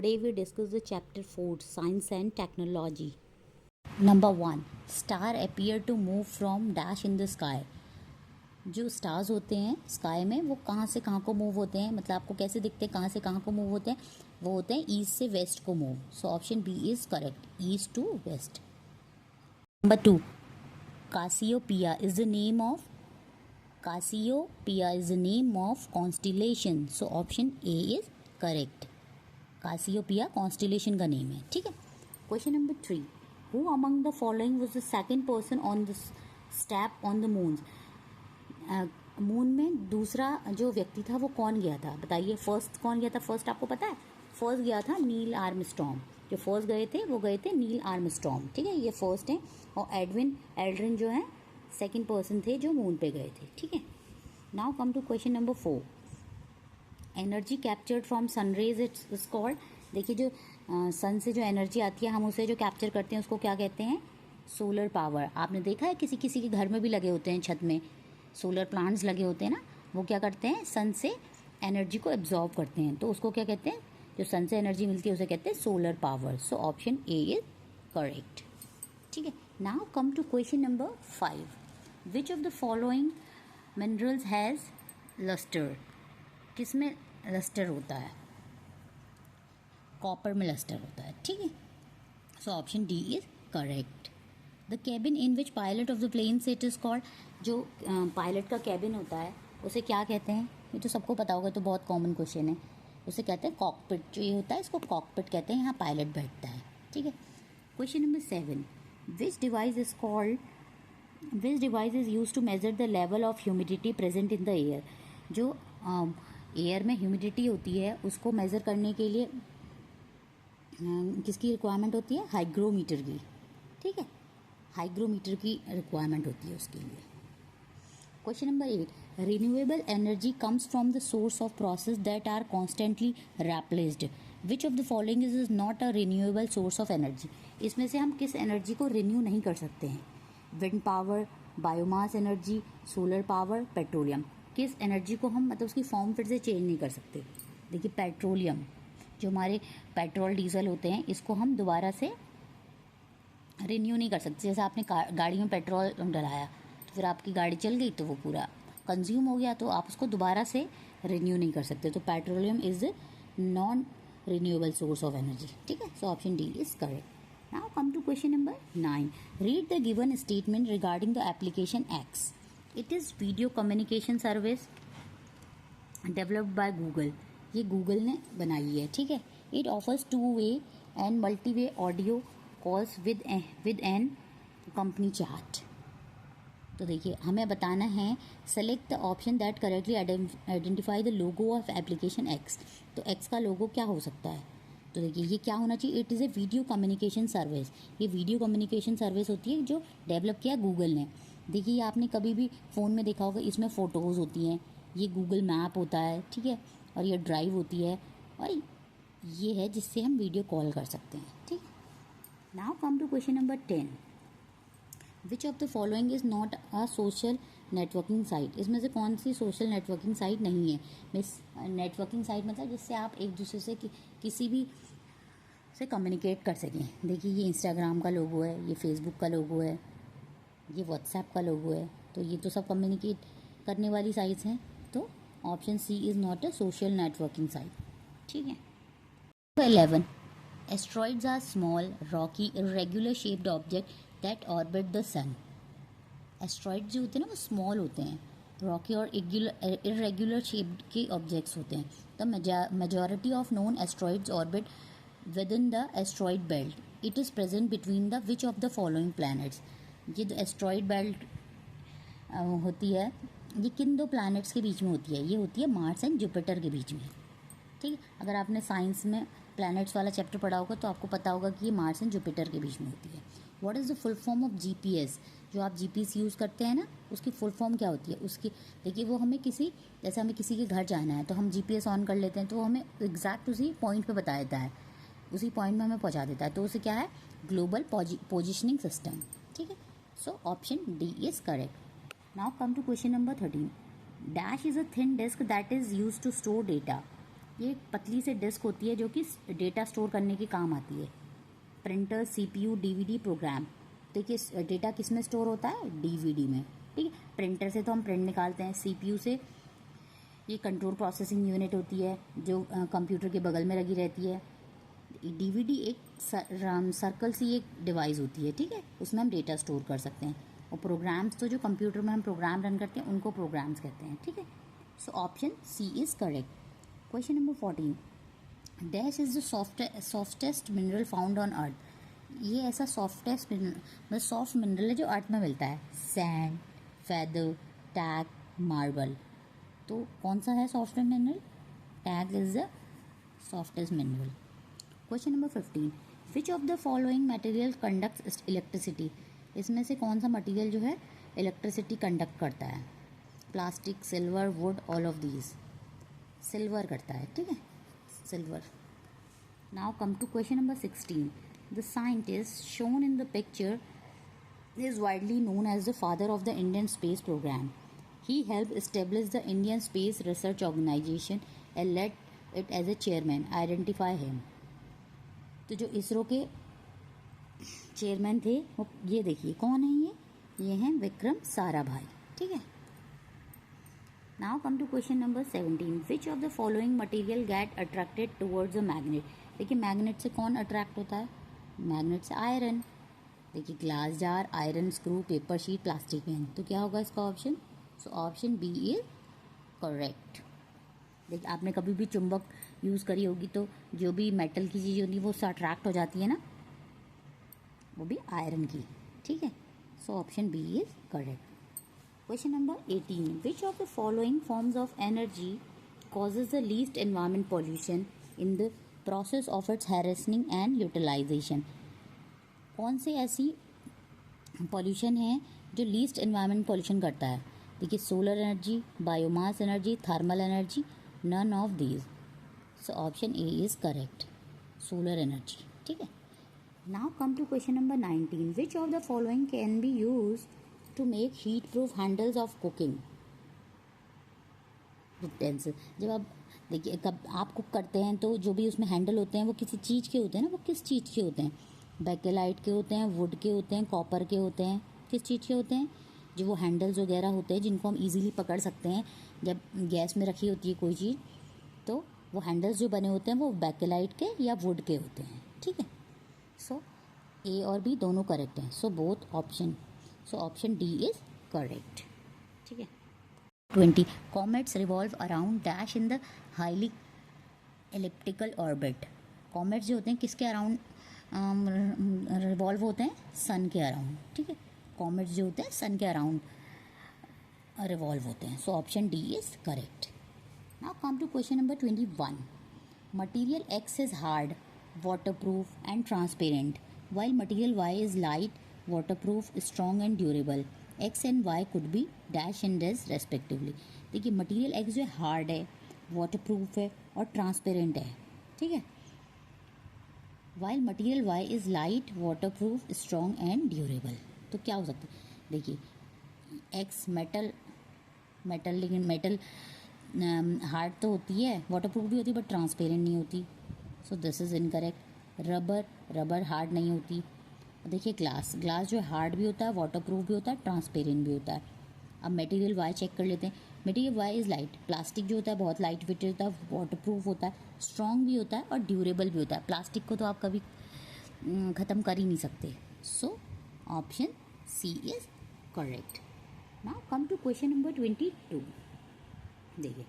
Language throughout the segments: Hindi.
Today we discuss the chapter 4 Science and Technology. Number 1. Star appear to move from dash in the sky. जो स्टार्स होते हैं स्काई में वो कहाँ से कहाँ को मूव होते हैं, मतलब आपको कैसे दिखते हैं, कहाँ से कहाँ को मूव होते हैं, वो होते हैं ईस्ट से वेस्ट को move. So option B is correct, east to west. Number 2. Cassiopeia is the name of constellation. So option A is correct. Cassiopeia constellation का नेम है. ठीक है. Question number 3. Who among the following was the second person on the step on the moon? Moon में दूसरा जो व्यक्ति था वो कौन गया था, बताइए. फर्स्ट कौन गया था? फर्स्ट आपको पता है, फर्स्ट गया था नील आर्मस्ट्रॉन्ग. जो फर्स्ट गए थे वो गए थे नील आर्मस्ट्रॉन्ग. ठीक है, ये फर्स्ट है. और एडविन एल्ड्रिन जो है सेकंड पर्सन थे जो मून पे गए थे. ठीक है. Now come to question number 4. Energy captured from sunrays it's called. देखिए जो सन से जो एनर्जी आती है हम उसे जो कैप्चर करते हैं उसको क्या कहते हैं? Solar power. आपने देखा है किसी किसी के घर में भी लगे होते हैं, छत में सोलर प्लांट्स लगे होते हैं ना, वो क्या करते हैं? सन से एनर्जी को एब्जॉर्ब करते हैं, तो उसको क्या कहते हैं? जो सन से एनर्जी मिलती है उसे कहते हैं solar power. So option A is correct. ठीक है. Now come to question number 5. Which of the following minerals has luster. किसमें लस्टर होता है? कॉपर में लस्टर होता है. ठीक है. So option D is correct. The cabin in which pilot of the plane sit is called. जो पायलट का कैबिन होता है उसे क्या कहते हैं? ये तो सबको पता होगा, तो बहुत कॉमन क्वेश्चन है. उसे कहते हैं कॉकपिट. जो ये होता है इसको कॉकपिट कहते हैं, यहाँ पायलट बैठता है. ठीक है. Question number 7. Which device is use to measure the level of humidity present in the air. जो एयर में ह्यूमिडिटी होती है उसको मेज़र करने के लिए किसकी रिक्वायरमेंट होती है? हाइग्रोमीटर की. ठीक है, हाइग्रोमीटर की रिक्वायरमेंट होती है उसके लिए. Question number 8. Renewable energy comes from the source of process that are constantly replaced. Which of the following is not a renewable source of energy. इसमें से हम किस एनर्जी को रिन्यू नहीं कर सकते हैं? Wind power, biomass energy, solar power, petroleum. किस एनर्जी को हम मतलब उसकी फॉर्म फिर से चेंज नहीं कर सकते? देखिए पेट्रोलियम, जो हमारे पेट्रोल डीजल होते हैं इसको हम दोबारा से रिन्यू नहीं कर सकते. जैसे आपने गाड़ी में पेट्रोल डलाया तो फिर आपकी गाड़ी चल गई तो वो पूरा कंज्यूम हो गया, तो आप उसको दोबारा से रिन्यू नहीं कर सकते. तो petroleum is non renewable source of energy. ठीक है. So option D is correct. Now come to question number 9. Read the given statement regarding the application X. It is video communication service developed by Google. ये गूगल ने बनाई है. ठीक है. It offers 2-way and multi-way audio calls with an company chat. तो देखिए हमें बताना है select the option that correctly identify the logo of application x. तो एक्स का लोगो क्या हो सकता है? तो देखिए ये क्या होना चाहिए? It is a video communication service. ये वीडियो कम्युनिकेशन सर्विस होती है जो डेवलप किया गूगल ने. देखिए ये आपने कभी भी फ़ोन में देखा होगा, इसमें फ़ोटोज़ होती हैं, ये गूगल मैप होता है. ठीक है. और ये ड्राइव होती है और ये है जिससे हम वीडियो कॉल कर सकते हैं. ठीक. Now come to question number 10. Which of the following is not a social networking site. इसमें से कौन सी सोशल नेटवर्किंग साइट नहीं है? मिस नेटवर्किंग साइट मतलब जिससे आप एक दूसरे से किसी भी से कम्युनिकेट कर सकें. देखिए ये इंस्टाग्राम का लोगो है, ये फेसबुक का लोगो है, ये व्हाट्सएप का लोगो है. तो ये तो सब कम्युनिकेट करने वाली साइट्स हैं. तो option C is not a social networking site. ठीक है. 11. Asteroids are small, rocky, irregular shaped object that orbit the sun. Asteroid जो होते हैं ना वो स्मॉल होते हैं, रॉकी और इरेगुलर शेप्ड के ऑब्जेक्ट्स होते हैं. The majority of known asteroids orbit with in the asteroid belt. It is present between the which of the following planets. ये जो एस्ट्रॉइड बेल्ट होती है ये किन दो प्लैनेट्स के बीच में होती है? ये होती है मार्स एंड जुपिटर के बीच में. ठीक है. अगर आपने साइंस में प्लैनेट्स वाला चैप्टर पढ़ा होगा तो आपको पता होगा कि ये मार्स एंड जुपिटर के बीच में होती है. What is the full form of GPS. जो आप जीपीएस यूज़ करते हैं ना उसकी फुल फॉर्म क्या होती है? उसकी देखिए वो हमें जैसे हमें किसी के घर जाना है तो हम जीपीएस ऑन कर लेते हैं तो वो हमें एग्जैक्ट उसी पॉइंट पे बता देता है, उसी पॉइंट में हमें पहुंचा देता है. तो उसे क्या है? Global positioning system. ठीक है. So option D is correct. Now come to question number 13. Dash is a thin disk that is use to store data. ये एक पतली से डिस्क होती है जो कि डेटा स्टोर करने के काम आती है। Printer, CPU, DVD, program. देखिए डेटा किस में स्टोर होता है? डीवीडी में। ठीक है, प्रिंटर से तो हम प्रिंट निकालते हैं, सीपीयू से ये कंट्रोल प्रोसेसिंग यूनिट होती है जो कंप्यूटर के बगल में लगी रहती है। डीवीडी एक सर्कल सी एक डिवाइस होती है, ठीक है, उसमें हम डेटा स्टोर कर सकते हैं। और प्रोग्राम्स तो जो कंप्यूटर में हम प्रोग्राम रन करते हैं उनको प्रोग्राम्स कहते हैं, ठीक है। So option C is correct. Question number 14, dash is the softest mineral found on earth. ये ऐसा सॉफ्टेस्ट मिनरल, मतलब सॉफ्ट मिनरल है जो अर्थ में मिलता है। Sand, feather, talc, marble. तो कौन सा है softest mineral? Talc is the softest mineral. Question number 15, which of the following material conducts electricity. इसमें से कौन सा मटेरियल जो है इलेक्ट्रिसिटी कंडक्ट करता है? Plastic, silver, wood, all of these. Silver करता है, ठीक है, silver. Now come to question number 16, the scientist shown in the picture is widely known as the father of the Indian space program. He helped establish the Indian Space Research Organization and led it as a chairman. Identify him. तो जो इसरो के चेयरमैन थे वो ये देखिए कौन है, ये हैं विक्रम साराभाई, ठीक है। Now come to question number 17, which of the following material get attracted towards a magnet. देखिए मैग्नेट से कौन अट्रैक्ट होता है? मैग्नेट से आयरन। देखिए glass jar, iron screw, paper sheet, plastic pen. तो क्या होगा इसका option? So option B is correct. देखिए आपने कभी भी चुंबक यूज़ करी होगी तो जो भी मेटल की चीज़ होती है वो उससे अट्रैक्ट हो जाती है ना, वो भी आयरन की, ठीक है। So option B is correct. Question number 18, which of the following forms of energy causes the least environment pollution in the process of its harnessing and utilization। कौन से ऐसी पॉल्यूशन है जो लीस्ट एनवायरनमेंट पॉल्यूशन करता है? देखिए solar energy, biomass energy, thermal energy, none of these. So option A is correct, solar energy, ठीक है। Now come to question number 19, which of the following can be use to make heat proof handles of cooking utensil. जब आप देखिए कब आप कुक करते हैं तो जो भी उसमें हैंडल होते हैं वो किसी चीज़ के होते हैं ना, वो किस चीज़ के होते हैं? बेकेलाइट के होते हैं, वुड के होते हैं, कॉपर के होते हैं, किस चीज़ के होते हैं? जो वो हैंडल्स वगैरह होते हैं जिनको हम इजीली पकड़ सकते हैं जब गैस में रखी होती है कोई चीज़, तो वो हैंडल्स जो बने होते हैं वो बेकेलाइट के या वुड के होते हैं, ठीक है। सो ए और बी दोनों करेक्ट हैं, so both option, so option D is correct, ठीक है। 20, comets revolve around dash in the highly elliptical orbit. Comets जो होते हैं किसके अराउंड रिवॉल्व होते हैं? सन के अराउंड, ठीक है। कॉमेट्स जो होते हैं सन के अराउंड रिवॉल्व होते हैं, so option D is correct. Now come to question number 21, material x is hard, waterproof and transparent while material y is light, waterproof, strong and durable. x and y could be dash and dash respectively। देखिए मटेरियल x जो है हार्ड है, वाटरप्रूफ है और ट्रांसपेरेंट है, ठीक है। while material y is light, waterproof, strong and durable। तो क्या हो सकता है? देखिए x मेटल लेकिन मेटल हार्ड तो होती है, वाटरप्रूफ भी होती है बट ट्रांसपेरेंट नहीं होती, सो this is incorrect. Rubber hard नहीं होती। देखिए ग्लास जो है हार्ड भी होता है, वाटरप्रूफ भी होता है, ट्रांसपेरेंट भी होता है। अब मटेरियल वाई चेक कर लेते हैं। Material y is light, plastic जो होता है बहुत लाइट वेट होता है, वाटरप्रूफ होता है, स्ट्रॉन्ग भी होता है और ड्यूरेबल भी होता है। प्लास्टिक को तो आप कभी ख़त्म कर ही नहीं सकते, so option C is correct. Now come to question number 22। देखिए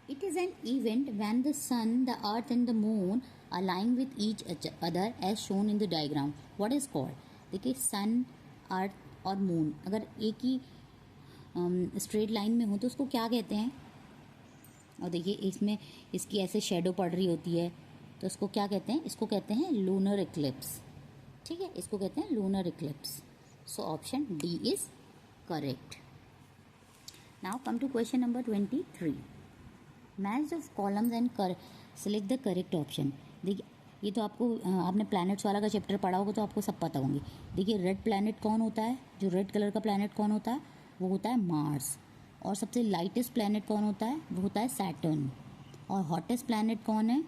it is an event when the sun, the earth and the moon align with each other as shown in the diagram. What is called? देखिए सन, अर्थ और मून अगर एक ही स्ट्रेट लाइन में हो तो उसको क्या कहते हैं? और देखिए इसमें इसकी ऐसे शेडो पड़ रही होती है तो इसको क्या कहते हैं? इसको कहते हैं लूनर इक्लिप्स, ठीक है, इसको कहते हैं lunar eclipse. So option D is correct. Now come to question number 23, match the columns and select the correct option. देखिए ये तो आपको आपने प्लैनेट्स वाला का चैप्टर पढ़ा होगा तो आपको सब पता होंगे। देखिए रेड प्लैनेट कौन होता है? जो रेड कलर का प्लैनेट कौन होता है? वो होता है मार्स। और सबसे लाइटेस्ट प्लैनेट कौन होता है? वो होता है सैटर्न। और हॉटेस्ट प्लैनेट कौन है?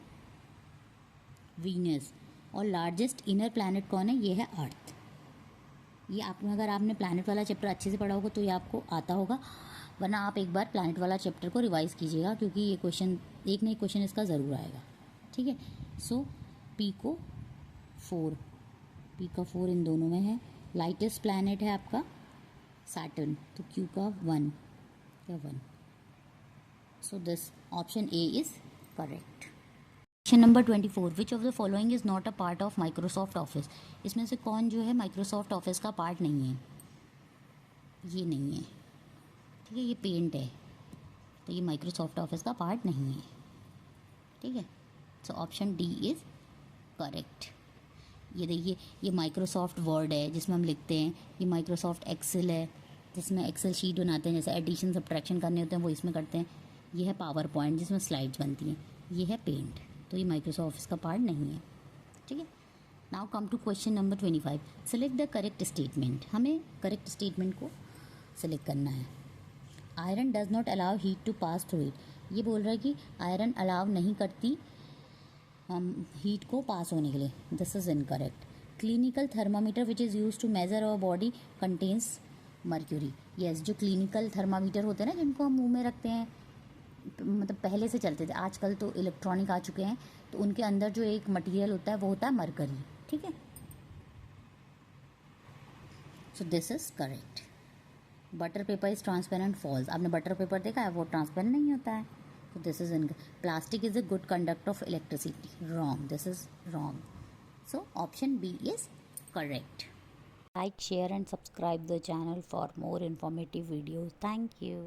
वीनस। और लार्जेस्ट इनर प्लैनेट कौन है? ये है अर्थ। ये आप, अगर आपने प्लैनेट वाला चैप्टर अच्छे से पढ़ा होगा तो ये आपको आता होगा, वरना आप एक बार प्लैनेट वाला चैप्टर को रिवाइज़ कीजिएगा, क्योंकि ये क्वेश्चन, एक नहीं क्वेश्चन इसका ज़रूर आएगा। ठीक है। सो पी को 4, पी का 4 इन दोनों में है। लाइटेस्ट प्लैनेट है आपका सैटर्न, तो क्यू का 1, क्या 1। So this option A is correct. Question number 24, which of the following is not a part of Microsoft office? इसमें से कौन जो है माइक्रोसॉफ्ट ऑफिस का पार्ट नहीं है? ये नहीं है, ठीक है, ये पेंट है, तो ये माइक्रोसॉफ्ट ऑफिस का पार्ट नहीं है। ठीक है, so option D is correct. ये देखिए, ये माइक्रोसॉफ्ट वर्ड है जिसमें हम लिखते हैं, ये माइक्रोसॉफ्ट एक्सेल है जिसमें एक्सेल शीट बनाते हैं, जैसे एडिशन सब्ट्रैक्शन करने होते हैं वो इसमें करते हैं। ये है पावर पॉइंट जिसमें स्लाइड्स बनती हैं। ये है पेंट, तो ये माइक्रोसॉफ्ट ऑफिस का पार्ट नहीं है। ठीक है। Now come to question number 25, select the correct statement. हमें करेक्ट स्टेटमेंट को सेलेक्ट करना है। Iron does not allow heat to pass through it. ये बोल रहा है कि आयरन अलाउ नहीं करती हीट को पास होने के लिए। This is incorrect. Clinical thermometer which is use to measure our body contains mercury. Yes, जो क्लिनिकल थर्मामीटर होते हैं ना, जिनको हम मुंह में रखते हैं, मतलब पहले से चलते थे, आजकल तो इलेक्ट्रॉनिक आ चुके हैं, तो उनके अंदर जो एक मटेरियल होता है वो होता है मरकरी। ठीक है, सो this is correct. Butter paper is transparent, false. आपने बटर पेपर देखा है, वो ट्रांसपेरेंट नहीं होता है, so this is in. Plastic is a good conductor of electricity. Wrong. This is wrong. So option B is correct. Like, share and subscribe the channel for more informative videos. Thank you.